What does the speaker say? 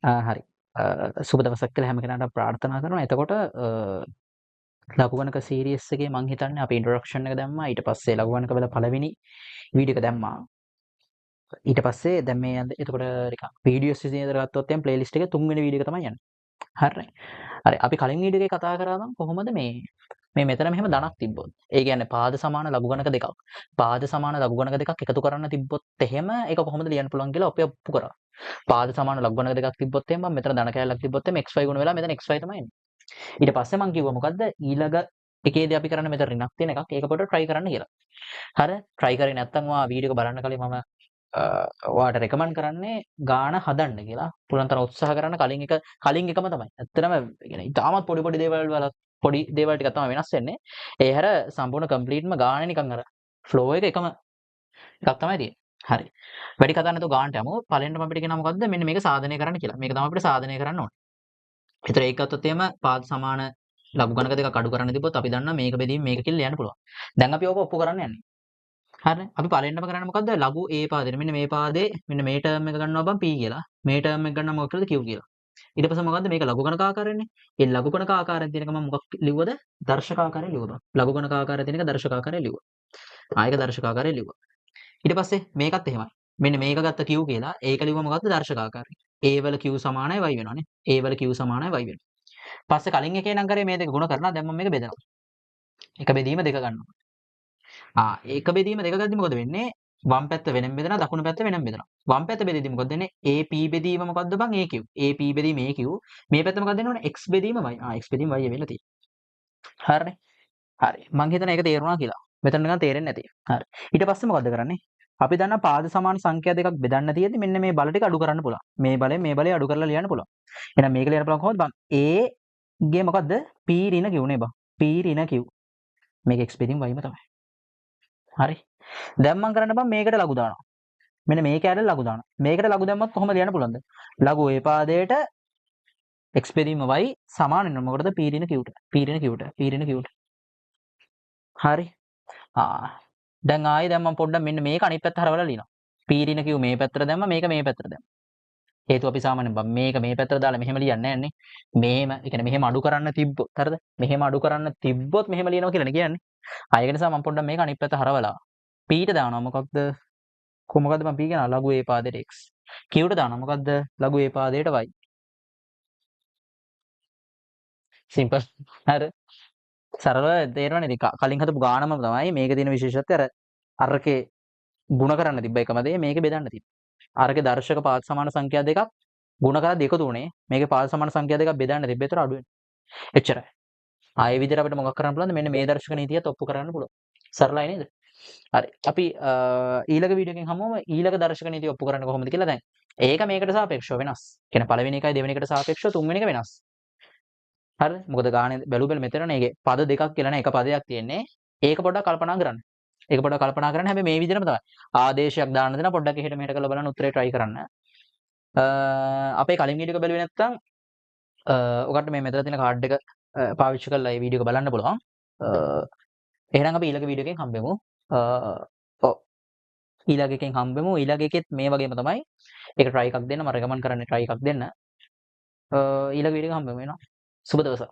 හරි. සුබ දවසක් කියලා හැම කෙනාටම ප්‍රාර්ථනා කරනවා. එතකොට ලඝුගණක සීරීස් එකේ මං හිතන්නේ අපි ඉන්ට්‍රොඩක්ෂන් එක දැම්මා. ඊට පස්සේ ලඝුගණක වල පළවෙනි වීඩියෝ එක දැම්මා. ඊට පස්සේ දැන් මේ යන්නේ එතකොට නිකන් වීඩියෝස් විදිහට ගත්තොත් එම් ප්ලේලිස්ට් එකේ තුන්වෙනි වීඩියෝ එක තමයි යන්නේ. හරිනේ. හරි. අපි කලින් වීඩියෝ එකේ කතා කරා නම් කොහොමද මේ මෙතන මෙහෙම ධනක් තිබ්බොත්. ඒ කියන්නේ පාද සමාන ලඝුගණක දෙකක්. පාද සමාන ලඝුගණක දෙකක් එකතු කරන්න තිබ්බොත් එහෙම ඒක කොහොමද ලියන්න පුළුවන් කියලා අපි ඔප්පු කරා. පාද සමාන ලඝුගණක දෙකක් තිබ්බොත් එහෙම මම මෙතන ධන කැලලක් තිබ්බොත් එහෙම xy ගුණ වෙලා මෙතන xy තමයි එන්නේ. ඊට පස්සේ මම කිව්වා මොකද්ද ඊළඟ එකේදී අපි කරන්නේ මෙතන ඍණක් තියෙන එකක්. ඒක පොඩ්ඩක් try කරන්න කියලා. හරි try කරේ නැත්නම් ඔයා වීඩියෝ එක බලන්න කලින් මම ඔයාට රෙකමන්ඩ් කරන්නේ ගාන හදන්න කියලා. පුළුවන් තරම් උත්සාහ කරන්න කලින් එකම තමයි. ඇත්තටම يعني ඉතාමත් පොඩි දේවල් වල පොඩි දේවල් ටිකක් තමයි වෙනස් වෙන්නේ. ඒ හැර සම්පූර්ණ කම්ප්ලීට්ම ගානේ නිකන් අර ෆ්ලෝ එක එකම එකක් තමයි තියෙන්නේ. හරි. වැඩි කතා නැතුව ගානට යමු. පළවෙනිම අපිට කියනවා මොකද්ද? මෙන්න මේක සාධනය කරන්න කියලා. මේක තමයි අපිට සාධනය කරන්න ඕනේ. ඒතර ඒක ගත්තොත් එහෙම පාද සමාන ලඝු ගණක දෙකක් අඩු කරන්න තිබ්බොත් අපි දන්නවා මේක බෙදීම මේක කියලා ලියන්න පුළුවන්. දැන් අපි ඕක ඔප්පු කරන්න යන්නේ. හරිනේ. අපි පළවෙනිම කරන්නේ මොකද්ද? ලඝු A පාදෙට. මෙන්න මේ පාදේ මෙන්න මේ ටර්ම් එක ගන්නවා බං P කියලා. මේ ටර්ම් එක ගන්නවා මොකද Q කියලා. ඊට පස්සේ මොකද්ද මේක ලඝු ගණක ආකාරයෙන්නේ. ඒ ලඝු ගණක ආකාරයෙන් තියෙනක මම මොකක් ලිව්වද? දර්ශක ආකාරයෙන් ලිව්වා. ලඝු ගණක ආකාරයෙන් තියෙනක දර්ශක ආකාරයෙන් ලිව්වා. ආයක දර්ශක ආකාරයෙන් ලිව්වා. ඊට පස්සේ මේකත් එහෙමයි. මෙන්න මේක ගත්ත Q කියලා. ඒක ලිව්ව මොකද්ද? දර්ශක ආකාරයෙන්. A වල Q සමානයි y වෙනවානේ. A වල Q සමානයි y වෙනවා. පස්සේ කලින් එකේ නම් කරේ මේ දෙක ගුණ කරලා දැන් මම මේක බෙදනවා. එක බෙදීම දෙක ගන්නවා. ඒක බෙදීම දෙක ගද්දි මොකද වෙන්නේ? වම් පැත්ත වෙනම බෙදනවා දකුණු පැත්ත වෙනම බෙදනවා. වම් පැත්ත බෙදෙද්දි මොකද වෙන්නේ? AP බෙදීම මොකද්ද බං AQ. AP බෙදීම AQ. මේ පැත්ත මොකද වෙන්න ඕනේ? X බෙදීම y. X බෙදීම y වෙලා තියෙන්නේ. හරිනේ. හරි. මං හිතනවා ඒක තේරුණා කියලා. මෙතන නිකන් තේරෙන්නේ නැති. හරි. ඊට පස්සේ මොකද කරන්නේ? අපි දන්නා පාද සමාන සංඛ්‍යා දෙකක් බෙදන්න තියෙද්දි මෙන්න මේ බල ටික අඩු කරන්න පුළුවන්. මේ බලය අඩු කරලා ලියන්න පුළුවන්. එහෙනම් මේක ලියන්න පුළුවන් කොහොමද බං? A ගේ මොකද්ද? P ඍණ Q නේ බං. P ඍණ Q. මේක x බෙදීම y ම තමයි. හරි. දැන් මම කරන්න බං මේකට ලඝු දානවා. මෙන්න මේ කැලේ ලඝු දානවා. මේකට ලඝු දැම්මත් කොහොමද ලියන්න පුළුවන්ද? ලඝු A පාදයට x බෙදීම y සමාන වෙනවා. මොකටද? P ඍණ Q ට. P ඍණ Q ට. P ඍණ Q ට. හරි. දැන් ආයේ දැන් මම පොඩ්ඩක් මෙන්න මේක අනිත් පැත්ත හරවලා ලියනවා. P ඍණ Q මේ පැත්තට දැම්මා මේක මේ පැත්තට දැම්මා. හේතුව අපි සාමාන්‍යයෙන් බං මේක මේ පැත්තට දාලා මෙහෙම ලියන්නේ නැහැ නේ. මෙහෙම ඒ කියන්නේ මෙහෙම අඩු කරන්න තිබ්බොත් හරිද? මෙහෙම අඩු කරන්න තිබ්බොත් මෙහෙම ලියනවා කියලානේ කියන්නේ. ඒක නිසා මම පොඩ්ඩක් මේක අනිත් පැත්ත හරවලා P ට දානවා මොකක්ද? මොකද්ද මම P කියනවා ලඝු A පාදයට x. Q ට දානවා මොකද්ද? ලඝු A පාදයට y. සිම්පල්. හරි. සරලව තේරෙනවනේ ඉතින් කලින් හදපු ගානම තමයි මේකේ තියෙන විශේෂත්වය අරකේ ಗುಣ කරන්න තිබ්බ එකම දේ මේකේ බෙදන්න තිබ්බ. අරකේ දර්ශක පාද සමාන සංඛ්‍යා දෙකක් ಗುಣ කරලා දෙක තුනේ මේකේ පාද සමාන සංඛ්‍යා දෙකක් බෙදන්න තිබ්බ. ඒතර අඩු වෙනවා. එච්චරයි. ආයේ විදිහට අපිට මොකක් කරන්න පුළුවන්ද? මෙන්න මේ දර්ශක නීතියත් ඔප්පු කරන්න පුළුවන්. සරලයි නේද? හරි. අපි ඊළඟ වීඩියෝ එකෙන් හමුවම ඊළඟ දර්ශක නීතිය ඔප්පු කරන්න කොහොමද කියලා දැන්. ඒක මේකට සාපේක්ෂව වෙනස්. කියන්නේ පළවෙනි එකයි දෙවෙනි එකට සාපේක්ෂව තුන්වෙනි එක වෙනස්. හරිද? මොකද ගානේ බැලු මෙතනනේ ඒකේ පද දෙකක් කියලා නේ එක පදයක් තියෙන්නේ. ඒක පොඩ්ඩක් කල්පනා කරන්න. ඒක පොඩ්ඩක් කල්පනා කරන්න. හැබැයි මේ විදිහටම තමයි. ආදේශයක් දාන්න දෙනවා පොඩ්ඩක් එහෙට මෙහෙට කරලා බලන්න උත්තරේ try කරන්න. අපේ කලින් වීඩියෝ එක බැලුවේ නැත්නම් ඔකට මේ මෙතන තියෙන කාඩ් එක පාවිච්චි කරලා මේ වීඩියෝ එක බලන්න පුළුවන්. එහෙනම් අපි ඊළඟ වීඩියෝ එකෙන් හම්බෙමු. ඔව්. ඊළඟ එකෙන් හම්බෙමු. ඊළඟ එකෙත් මේ වගේම තමයි. ඒක try එකක් දෙන්න මම රෙකමන්ඩ් කරන්නේ try එකක් දෙන්න. ඊළඟ වීඩියෝ එක හම්බෙමු වෙනවා. සුබ දවසක්.